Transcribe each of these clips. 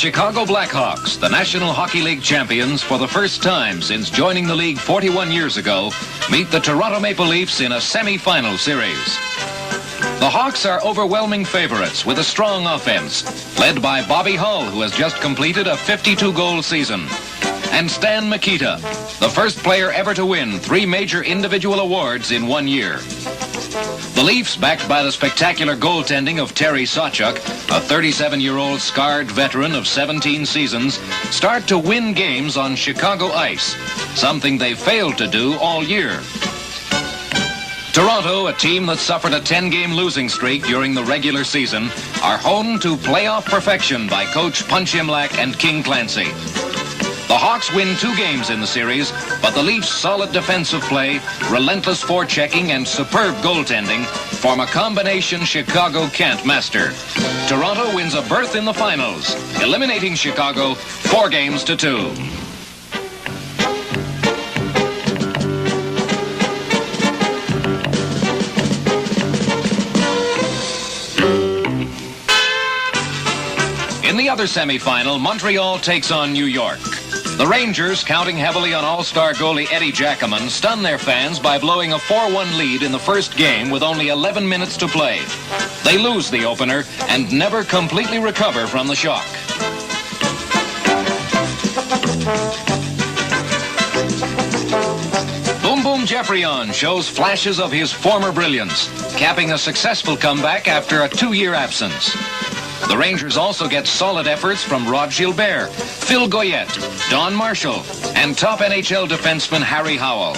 Chicago Blackhawks, the National Hockey League champions for the first time since joining the league 41 years ago, meet the Toronto Maple Leafs in a semi-final series. The Hawks are overwhelming favorites with a strong offense, led by Bobby Hull, who has just completed a 52-goal season, and Stan Mikita, the first player ever to win 3 major individual awards in 1 year. The Leafs, backed by the spectacular goaltending of Terry Sawchuk, a 37-year-old scarred veteran of 17 seasons, start to win games on Chicago ice, something they failed to do all year. Toronto, a team that suffered a 10-game losing streak during the regular season, are home to playoff perfection by coach Punch Imlach and King Clancy. The Hawks win 2 games in the series, but the Leafs' solid defensive play, relentless forechecking, and superb goaltending form a combination Chicago can't master. Toronto wins a berth in the finals, eliminating Chicago 4-2. In the other semifinal, Montreal takes on New York. The Rangers, counting heavily on all-star goalie Eddie Giacomin, stun their fans by blowing a 4-1 lead in the first game with only 11 minutes to play. They lose the opener and never completely recover from the shock. Boom Boom Geoffrion shows flashes of his former brilliance, capping a successful comeback after a 2-year absence. The Rangers also get solid efforts from Rod Gilbert, Phil Goyette, Don Marshall, and top NHL defenseman Harry Howell.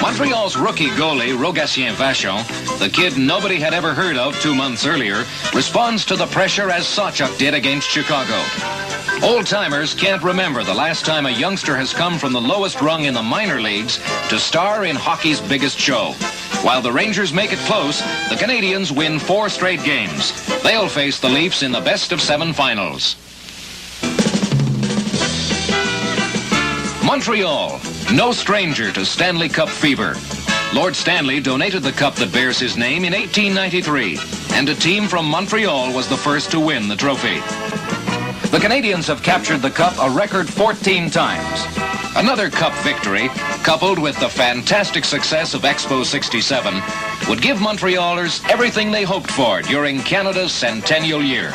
Montreal's rookie goalie, Rogatien Vachon, the kid nobody had ever heard of 2 months earlier, responds to the pressure as Sawchuk did against Chicago. Old-timers can't remember the last time a youngster has come from the lowest rung in the minor leagues to star in hockey's biggest show. While the Rangers make it close, the Canadiens win 4 straight games. They'll face the Leafs in the best-of-7 finals. Montreal, no stranger to Stanley Cup fever. Lord Stanley donated the cup that bears his name in 1893, and a team from Montreal was the first to win the trophy. The Canadiens have captured the cup a record 14 times. Another cup victory, coupled with the fantastic success of Expo 67, would give Montrealers everything they hoped for during Canada's centennial year.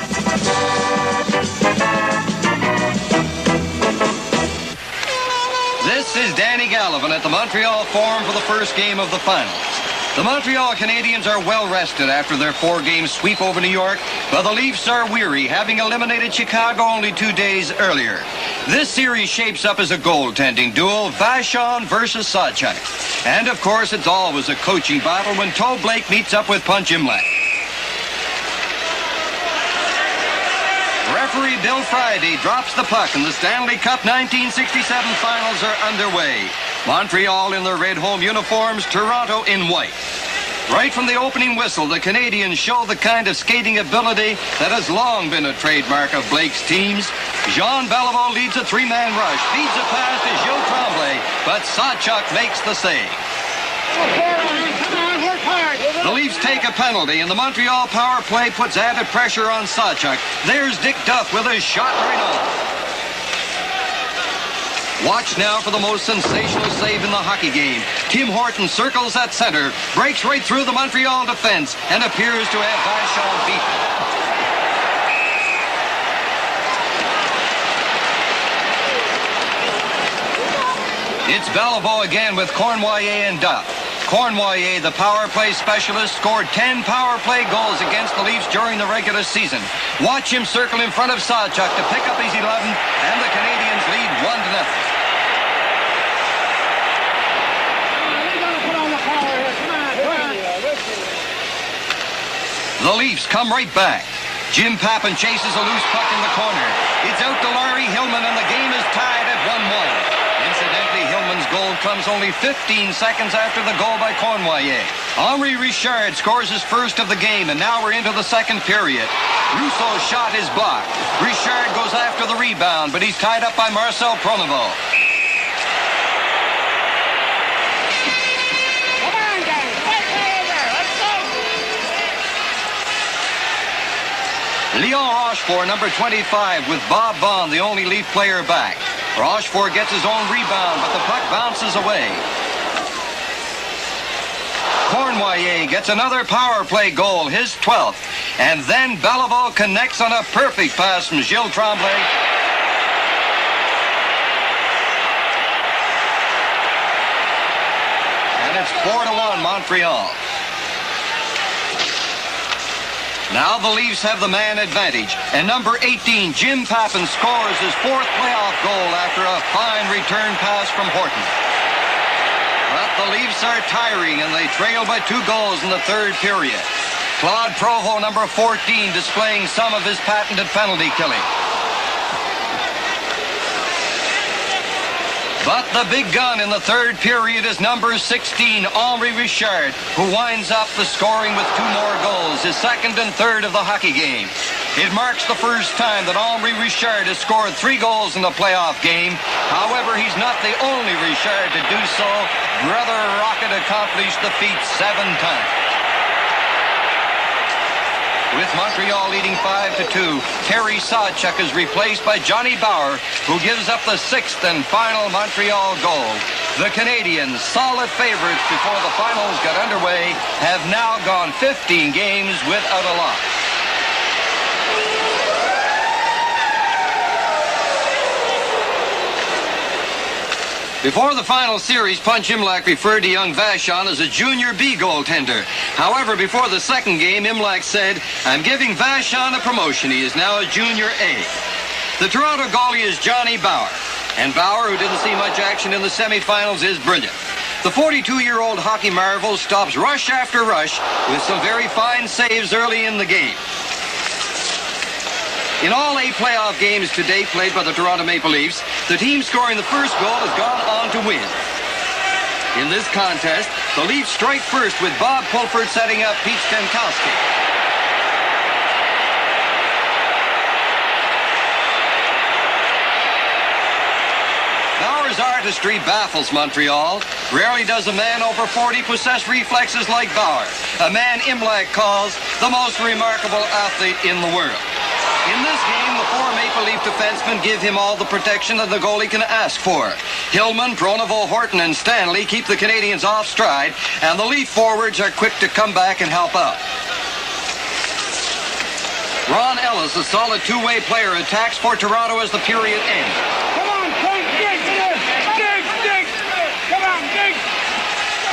This is Danny Gallivan at the Montreal Forum for the first game of the finals. The Montreal Canadiens are well rested after their 4-game sweep over New York, but the Leafs are weary, having eliminated Chicago only 2 days earlier. This series shapes up as a goaltending duel, Vachon versus Sawchuk. And of course, it's always a coaching battle when Toe Blake meets up with Punch Imlach. Referee Bill Friday drops the puck and the Stanley Cup 1967 finals are underway. Montreal in their red home uniforms, Toronto in white. Right from the opening whistle, the Canadiens show the kind of skating ability that has long been a trademark of Blake's teams. Jean Beliveau leads a 3-man rush, feeds a pass to Joe Tremblay, but Sawchuk makes the save. The Leafs take a penalty, and the Montreal power play puts added pressure on Sawchuk. There's Dick Duff with a shot right on. Watch now for the most sensational save in the hockey game. Tim Horton circles at center, breaks right through the Montreal defense, and appears to have Vachon beaten. It's Beliveau again with Cournoyer and Duff. Cournoyer, the power play specialist, scored 10 power play goals against the Leafs during the regular season. Watch him circle in front of Sawchuk to pick up his 11th, and the Canadiens lead 1-0. The Leafs come right back. Jim Pappen chases a loose puck in the corner. It's out to Larry Hillman, and the game is tied at 1-1. Incidentally, Hillman's goal comes only 15 seconds after the goal by Cournoyer. Henri Richard scores his first of the game, and now we're into the second period. Rousseau's shot is blocked. Richard goes after the rebound, but he's tied up by Marcel Pronovost. Leon Rochefort, number 25, with Bob Bond, the only Leaf player back. Rochefort gets his own rebound, but the puck bounces away. Cornwallier gets another power play goal, his 12th. And then Beliveau connects on a perfect pass from Gilles Tremblay. And it's 4-1 Montreal. Now the Leafs have the man advantage. And number 18, Jim Pappen, scores his 4th playoff goal after a fine return pass from Horton. But the Leafs are tiring, and they trail by 2 goals in the 3rd period. Claude Provo, number 14, displaying some of his patented penalty killing. But the big gun in the 3rd period is number 16, Henri Richard, who winds up the scoring with 2 more goals, his 2nd and 3rd of the hockey game. It marks the first time that Henri Richard has scored 3 goals in a playoff game. However, he's not the only Richard to do so. Brother Rocket accomplished the feat 7 times. With Montreal leading 5-2, Terry Sawchuk is replaced by Johnny Bower, who gives up the 6th and final Montreal goal. The Canadiens, solid favorites before the finals got underway, have now gone 15 games without a loss. Before the final series, Punch Imlach referred to young Vachon as a Junior B goaltender. However, before the second game, Imlach said, "I'm giving Vachon a promotion. He is now a Junior A." The Toronto goalie is Johnny Bower. And Bower, who didn't see much action in the semifinals, is brilliant. The 42-year-old hockey marvel stops rush after rush with some very fine saves early in the game. In all 8 playoff games to date played by the Toronto Maple Leafs, the team scoring the first goal has gone on to win. In this contest, the Leafs strike first with Bob Pulford setting up Pete Stankowski. Bower's artistry baffles Montreal. Rarely does a man over 40 possess reflexes like Bower, a man Imlach calls the most remarkable athlete in the world. In this game, the 4 Maple Leaf defensemen give him all the protection that the goalie can ask for. Hillman, Pronovo, Horton, and Stanley keep the Canadiens off stride, and the Leaf forwards are quick to come back and help out. Ron Ellis, a solid 2-way player, attacks for Toronto as the period ends. Come on, Frank, dig! Come on, dig!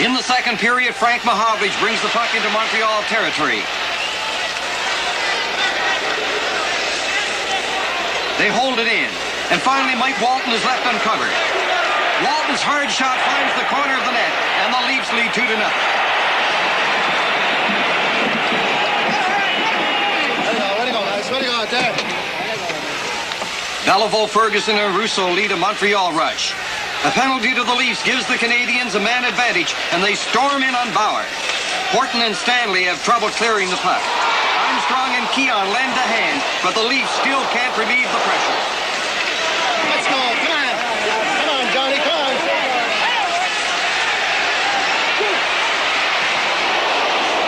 In the second period, Frank Mahovlich brings the puck into Montreal territory. They hold it in. And finally, Mike Walton is left uncovered. Walton's hard shot finds the corner of the net, and the Leafs lead 2-0. Way to go, guys. Way to go out there. Beliveau, Ferguson, and Russo lead a Montreal rush. A penalty to the Leafs gives the Canadiens a man advantage, and they storm in on Bower. Horton and Stanley have trouble clearing the puck. Armstrong and Keon lend a hand, but the Leafs still can't relieve the pressure. Let's go. Come on. Come on, Johnny. Come on.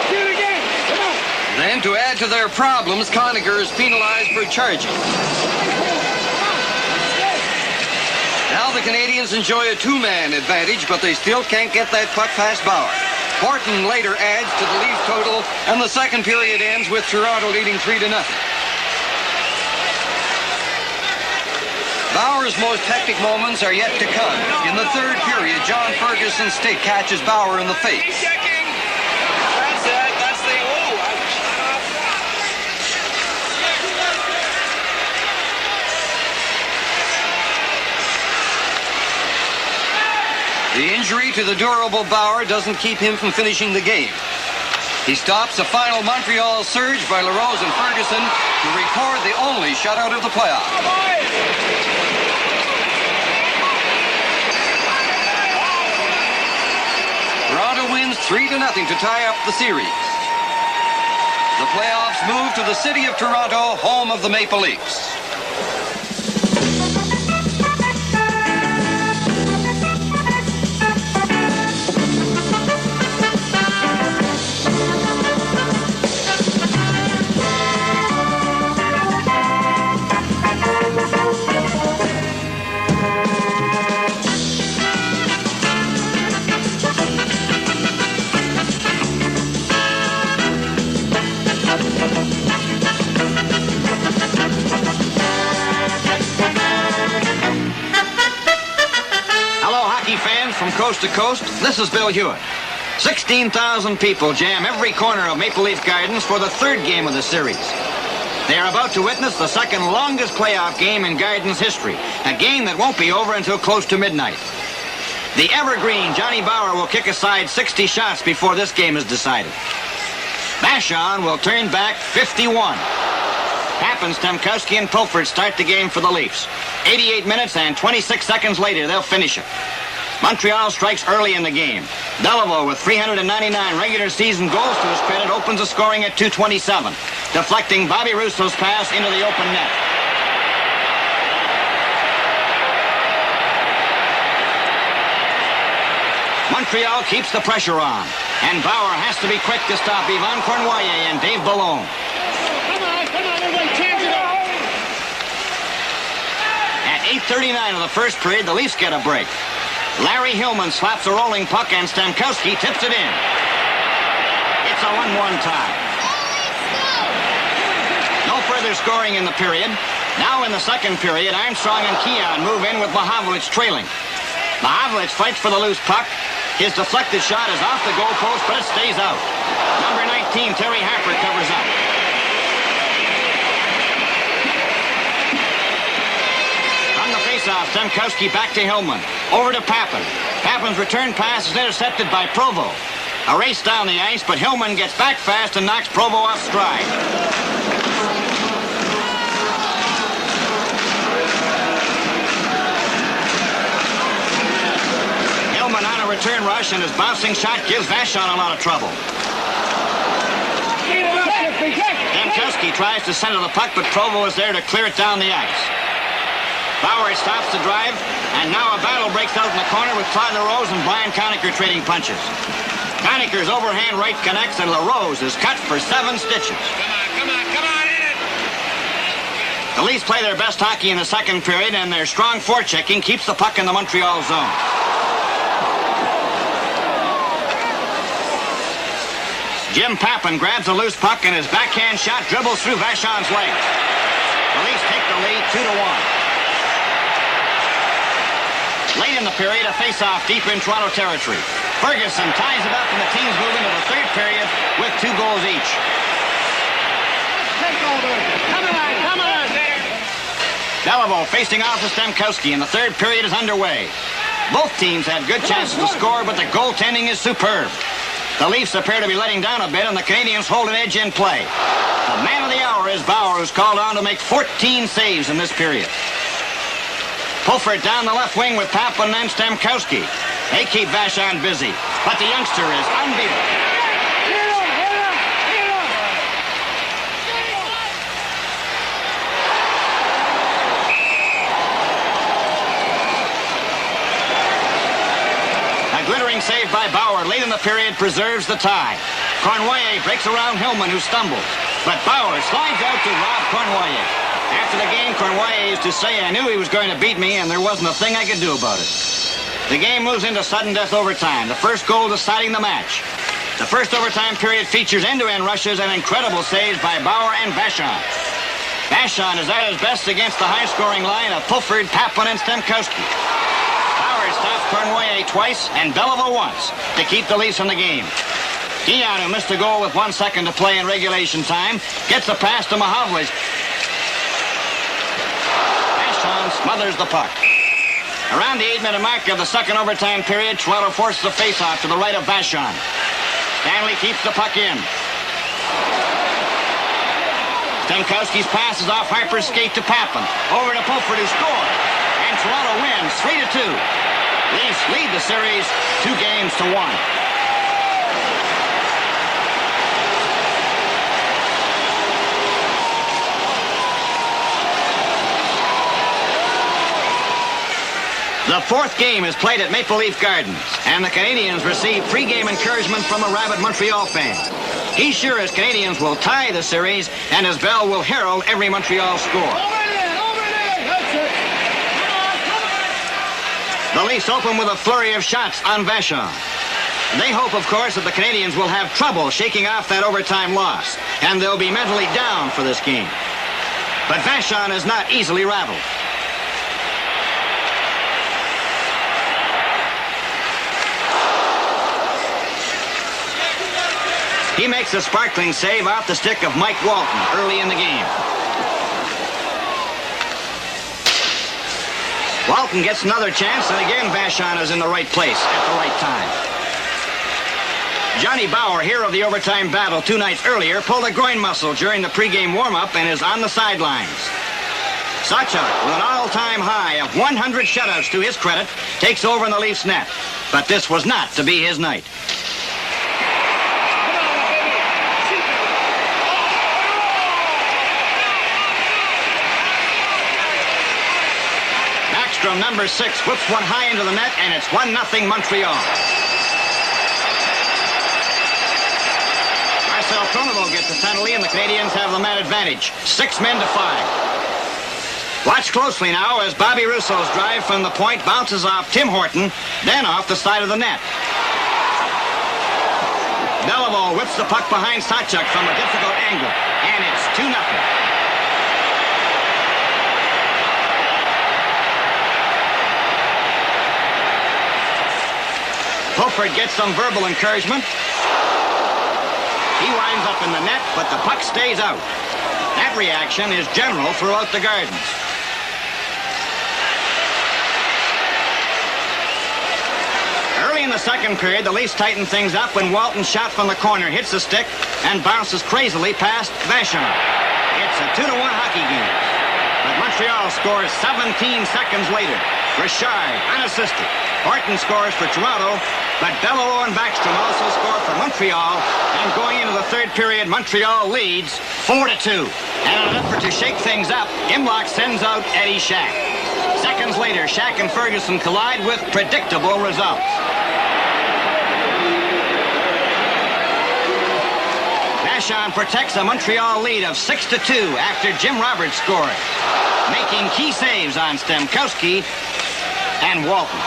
Shoot again. Come on. Then, to add to their problems, Conacher is penalized for charging. Now the Canadiens enjoy a 2-man advantage, but they still can't get that puck past Bower. Horton later adds to the Leafs total, and the second period ends with Toronto leading 3-0. Bower's most hectic moments are yet to come. In the third period, John Ferguson's stick catches Bower in the face. Checking. That's it. That's the... The injury to the durable Bower doesn't keep him from finishing the game. He stops a final Montreal surge by LaRose and Ferguson to record the only shutout of the playoffs. Toronto wins 3-0 to tie up the series. The playoffs move to the city of Toronto, home of the Maple Leafs. coast to coast, this is Bill Hewitt. 16,000 people jam every corner of Maple Leaf Gardens for the third game of the series. They are about to witness the second longest playoff game in Gardens history, a game that won't be over until close to midnight. The evergreen Johnny Bauer will kick aside 60 shots before this game is decided. Vachon will turn back 51. Pappen, Stamkowski, and Pulford start the game for the Leafs. 88 minutes and 26 seconds later, they'll finish it. Montreal strikes early in the game. Beliveau, with 399 regular season goals to his credit, opens the scoring at 2:27, deflecting Bobby Russo's pass into the open net. Montreal keeps the pressure on, and Bauer has to be quick to stop Yvan Cournoyer and Dave Ballone. Come on, everybody, change it up. At 8:39 of the first period, the Leafs get a break. Larry Hillman slaps a rolling puck, and Stamkowski tips it in. It's a 1-1 tie. No further scoring in the period. Now in the second period, Armstrong and Keon move in with Mahavlich trailing. Mahavlich fights for the loose puck. His deflected shot is off the goalpost, but it stays out. Number 19, Terry Harper, covers up. On the faceoff, Stamkowski back to Hillman. Over to Pappen. Pappen's return pass is intercepted by Provo. A race down the ice, but Hillman gets back fast and knocks Provo off stride. Hillman on a return rush, and his bouncing shot gives Vachon a lot of trouble. Stamkowski tries to center the puck, but Provo is there to clear it down the ice. Bauer stops the drive, and now a battle breaks out in the corner with Claude LaRose and Brian Conacher trading punches. Conacher's overhand right connects, and LaRose is cut for 7 stitches. Come on, in it. The Leafs play their best hockey in the second period, and their strong forechecking keeps the puck in the Montreal zone. Jim Pappen grabs a loose puck, and his backhand shot dribbles through Vachon's legs. The Leafs take the lead 2-1. Late in the period, a face-off deep in Toronto territory. Ferguson ties it up, and the teams move into the third period with 2 goals each. Take over. Come on. Beliveau facing off with Stamkowski, and the third period is underway. Both teams had good chances to score, but the goaltending is superb. The Leafs appear to be letting down a bit, and the Canadians hold an edge in play. The man of the hour is Bauer, who's called on to make 14 saves in this period. Pulford down the left wing with Pappen and Stamkowski. They keep Vachon busy, but the youngster is unbeatable. A glittering save by Bauer late in the period preserves the tie. Cournoyer breaks around Hillman, who stumbles, but Bauer slides out to rob Cournoyer. After the game, Cournoyer used to say, "I knew he was going to beat me, and there wasn't a thing I could do about it." The game moves into sudden death overtime, the first goal deciding the match. The first overtime period features end-to-end rushes and incredible saves by Bauer and Vachon. Vachon is at his best against the high-scoring line of Pulford, Pappen, and Stamkowski. Bauer stops Cournoyer twice and Beliveau once to keep the Leafs in the game. Keon, who missed a goal with 1 second to play in regulation time, gets a pass to Mahavlich. Smothers the puck. Around the 8-minute mark of the second overtime period, Toronto forces a face-off to the right of Vachon. Stanley keeps the puck in. Stamkowski's pass is off Harper's skate to Pappen. Over to Pulford, who scores. And Toronto wins 3-2. Leafs lead the series 2-1. The fourth game is played at Maple Leaf Gardens, and the Canadians receive pre-game encouragement from a rabid Montreal fan. He's sure his Canadians will tie the series, and his bell will herald every Montreal score. Over there, that's it. Come on. The Leafs open with a flurry of shots on Vachon. They hope, of course, that the Canadians will have trouble shaking off that overtime loss, and they'll be mentally down for this game. But Vachon is not easily rattled. He makes a sparkling save off the stick of Mike Walton early in the game. Walton gets another chance, and again Vachon is in the right place at the right time. Johnny Bauer, hero of the overtime battle 2 nights earlier, pulled a groin muscle during the pregame warm-up and is on the sidelines. Sawchuk, with an all-time high of 100 shutouts to his credit, takes over in the Leafs' net. But this was not to be his night. Backstrom, number 6, whips one high into the net, and it's 1-0 Montreal. Marcel Pronovo gets the penalty, and the Canadiens have the man advantage. 6 men to 5. Watch closely now as Bobby Russo's drive from the point bounces off Tim Horton, then off the side of the net. Beliveau whips the puck behind Sawchuk from a difficult angle, and it's 2-0. Fulford gets some verbal encouragement. He winds up in the net, but the puck stays out. That reaction is general throughout the Gardens. Early in the second period, the Leafs tighten things up when Walton's shot from the corner hits the stick and bounces crazily past Vachon. It's a 2-1 hockey game. But Montreal scores 17 seconds later. Richard, unassisted. Horton scores for Toronto, but Beliveau and Backstrom also score for Montreal. And going into the third period, Montreal leads 4-2. And in an effort to shake things up, Imlach sends out Eddie Shack. Seconds later, Shack and Ferguson collide with predictable results. Vachon protects a Montreal lead of 6-2 after Jim Roberts scored, making key saves on Stemkowski and Walton.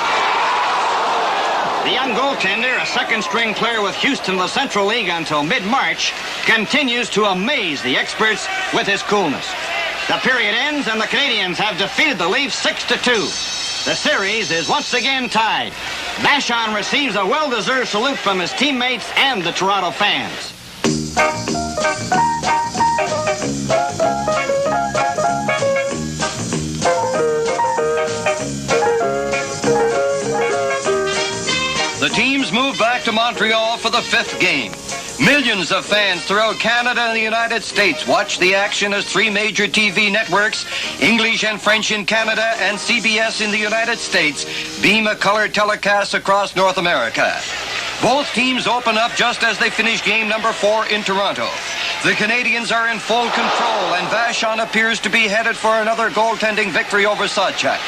The young goaltender, a second-string player with Houston in the Central League until mid-March, continues to amaze the experts with his coolness. The period ends, and the Canadiens have defeated the Leafs 6-2. The series is once again tied. Vachon receives a well-deserved salute from his teammates and the Toronto fans. The teams move back to Montreal for the 5th game. Millions of fans throughout Canada and the United States watch the action as 3 major TV networks, English and French in Canada and CBS in the United States, beam a color telecast across North America. Both teams open up just as they finish game number 4 in Toronto. The Canadiens are in full control, and Vachon appears to be headed for another goaltending victory over Sawchuk.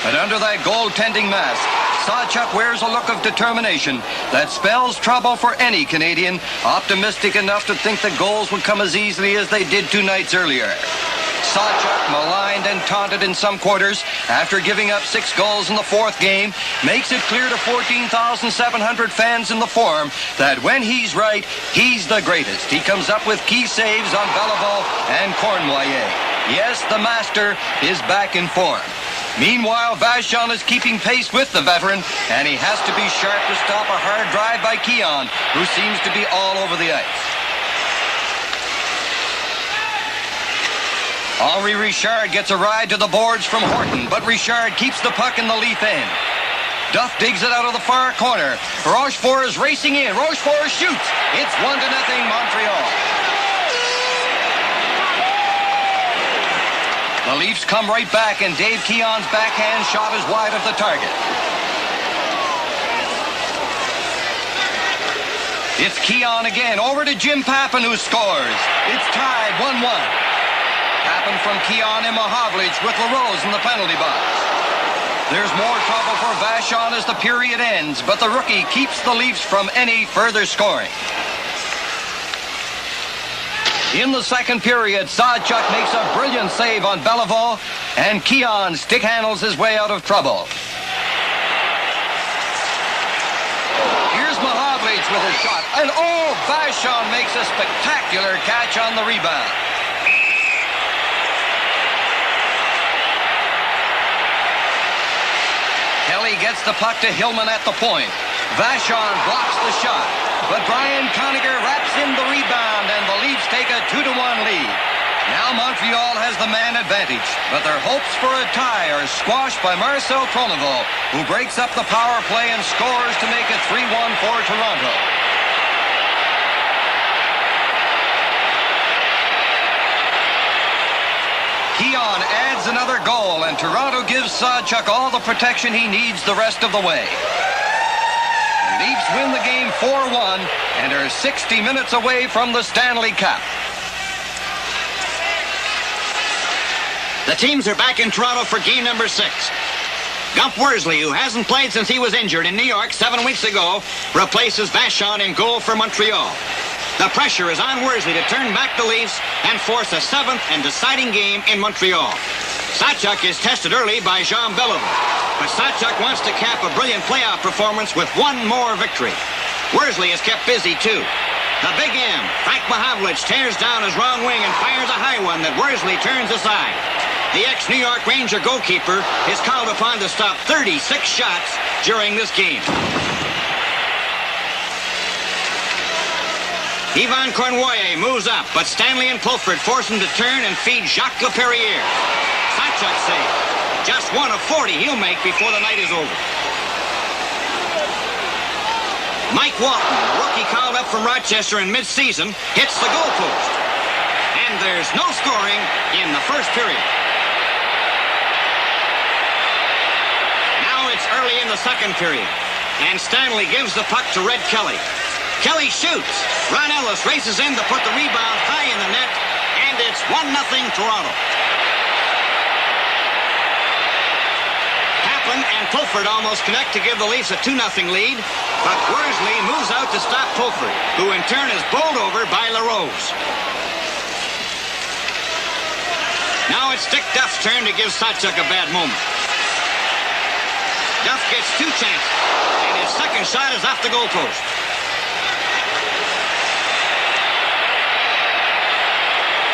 But under that goaltending mask, Sawchuk wears a look of determination that spells trouble for any Canadian optimistic enough to think the goals would come as easily as they did 2 nights earlier. Sawchuk, maligned and taunted in some quarters after giving up 6 goals in the 4th game, makes it clear to 14,700 fans in the Forum that when he's right, he's the greatest. He comes up with key saves on Beliveau and Cornwallis. Yes, the master is back in form. Meanwhile, Vachon is keeping pace with the veteran, and he has to be sharp to stop a hard drive by Keon, who seems to be all over the ice. Henri Richard gets a ride to the boards from Horton, but Richard keeps the puck in the Leaf end. Duff digs it out of the far corner. Rochefort is racing in. Rochefort shoots. It's 1-0 Montreal. The Leafs come right back, and Dave Keon's backhand shot is wide of the target. It's Keon again, over to Jim Pappen, who scores. It's tied 1-1. Pappen from Keon and Mahovlich with LaRose in the penalty box. There's more trouble for Vachon as the period ends, but the rookie keeps the Leafs from any further scoring. In the second period, Sawchuk makes a brilliant save on Beliveau, and Keon stick handles his way out of trouble. Here's Mahovlich with his shot, and Vachon makes a spectacular catch on the rebound. Kelly gets the puck to Hillman at the point. Vachon blocks the shot, but Brian Conniger wraps in the rebound, and the Leafs take a 2-1 lead. Now Montreal has the man advantage, but their hopes for a tie are squashed by Marcel Pronovo, who breaks up the power play and scores to make it 3-1 for Toronto. Keon adds another goal, and Toronto gives Sawchuk all the protection he needs the rest of the way. The Leafs win the game 4-1 and are 60 minutes away from the Stanley Cup. The teams are back in Toronto for game number 6. Gump Worsley, who hasn't played since he was injured in New York 7 weeks ago, replaces Vachon in goal for Montreal. The pressure is on Worsley to turn back the Leafs and force a 7th and deciding game in Montreal. Sawchuk is tested early by Jean Beliveau, but Sawchuk wants to cap a brilliant playoff performance with one more victory. Worsley is kept busy, too. The Big M, Frank Mahavlich, tears down his wrong wing and fires a high one that Worsley turns aside. The ex-New York Ranger goalkeeper is called upon to stop 36 shots during this game. Yvan Cournoyer moves up, but Stanley and Pulford force him to turn and feed Jacques Laperriere. Sawchuk save. Just one of 40 he'll make before the night is over. Mike Walton, rookie called up from Rochester in mid-season, hits the goalpost. And there's no scoring in the first period. Now it's early in the second period, and Stanley gives the puck to Red Kelly. Kelly shoots. Ron Ellis races in to put the rebound high in the net, and it's 1-0 Toronto. Kaplan and Pulford almost connect to give the Leafs a 2-0 lead, but Worsley moves out to stop Pulford, who in turn is bowled over by LaRose. Now it's Dick Duff's turn to give Sawchuk a bad moment. Duff gets 2 chances, and his second shot is off the goalpost.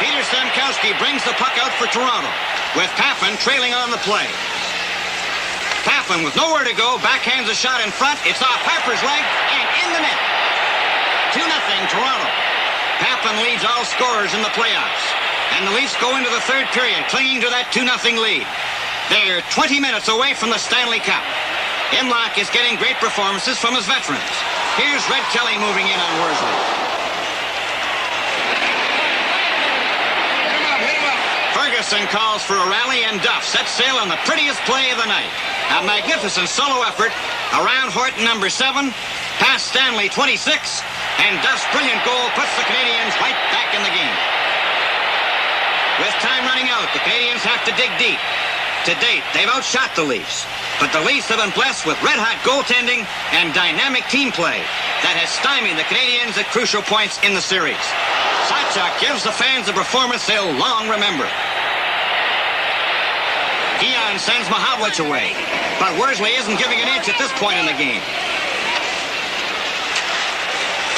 Peter Stamkowski brings the puck out for Toronto, with Paffin trailing on the play. Paffin, with nowhere to go, backhands a shot in front. It's off Harper's leg and in the net. 2-0 Toronto. Paffin leads all scorers in the playoffs. And the Leafs go into the third period, clinging to that 2-0 lead. They're 20 minutes away from the Stanley Cup. Imlach is getting great performances from his veterans. Here's Red Kelly moving in on Worsley. Ferguson calls for a rally, and Duff sets sail on the prettiest play of the night. A magnificent solo effort around Horton number 7, past Stanley 26, and Duff's brilliant goal puts the Canadiens right back in the game. With time running out, the Canadiens have to dig deep. To date, they've outshot the Leafs, but the Leafs have been blessed with red-hot goaltending and dynamic team play that has stymied the Canadiens at crucial points in the series. Sawchuk gives the fans a performance they'll long remember. Keon sends Mahavlich away, but Worsley isn't giving an inch at this point in the game.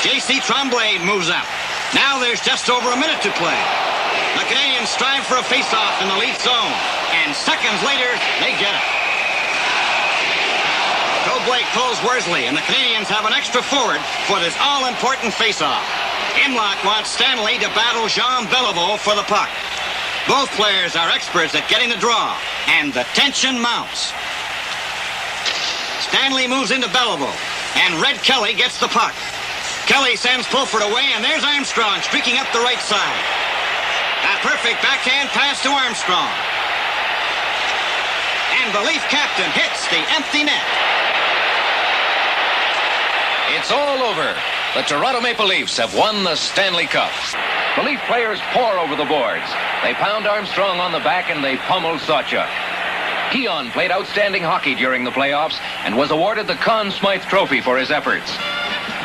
J.C. Tremblay moves up. Now there's just over a minute to play. The Canadiens strive for a face-off in the Leaf zone, and seconds later, they get it. Joe Blake pulls Worsley, and the Canadiens have an extra forward for this all-important face-off. Imlach wants Stanley to battle Jean Beliveau for the puck. Both players are experts at getting the draw, and the tension mounts. Stanley moves into Beliveau, and Red Kelly gets the puck. Kelly sends Pulford away, and there's Armstrong streaking up the right side. A perfect backhand pass to Armstrong. And the Leaf captain hits the empty net. It's all over. The Toronto Maple Leafs have won the Stanley Cup. The Leaf players pour over the boards. They pound Armstrong on the back and they pummel Sawchuk. Keon played outstanding hockey during the playoffs and was awarded the Conn Smythe Trophy for his efforts.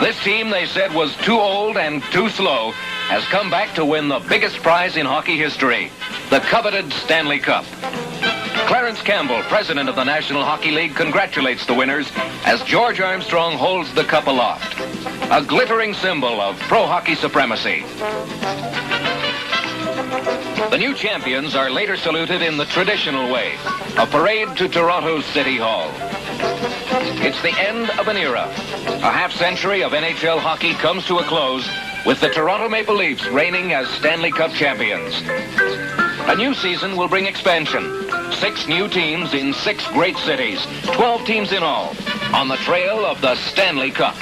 This team, they said, was too old and too slow, has come back to win the biggest prize in hockey history, the coveted Stanley Cup. Clarence Campbell, president of the National Hockey League, congratulates the winners as George Armstrong holds the cup aloft, a glittering symbol of pro hockey supremacy. The new champions are later saluted in the traditional way, a parade to Toronto's City Hall. It's the end of an era. A half-century of NHL hockey comes to a close with the Toronto Maple Leafs reigning as Stanley Cup champions. A new season will bring expansion. 6 new teams in 6 great cities, 12 teams in all, on the trail of the Stanley Cup.